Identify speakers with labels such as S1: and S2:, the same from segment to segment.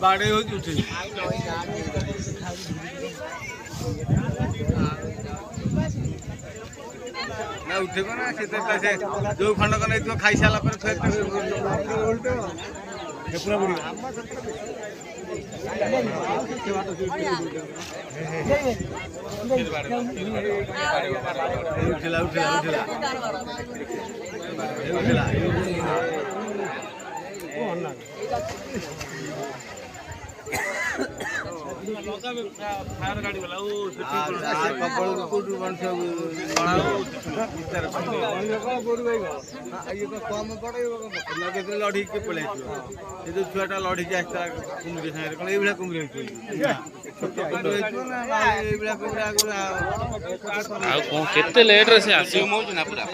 S1: बाड़े हो उठे ना उठे ना से जो खंड कर खाई सारा पूरा बुड़ी उठला उठला उठला फायर गाड़ी वाला वो कपड़ कोट बन सब बड़ा विचार ये कम पड़े लगे लड़ी के पड़े ये जो छुआटा लड़ी के आस्ता कुमरी सारे कोन एबला कुमरी
S2: आ केते लेट रे से आसी ना पूरा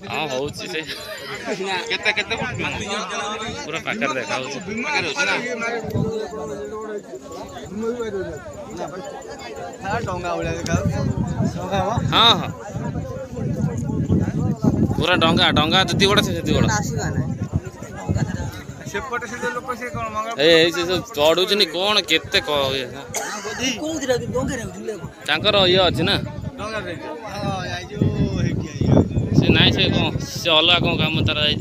S2: हां होउची से केते केते पूरा पाकर देखा होउची पाकर होउची ना हाँ हाँ पूरा डंगा डंगा जति बड़ा से जति बड़ा
S1: सेपटे से लोक से कोन मंगल
S2: ए से चढ़ुछ नि कोन केते को तांकर ये अछि ना
S1: डंगा रे हां आई जो हेटी आई
S2: से नाइ से को से अलगा को काम तर जाय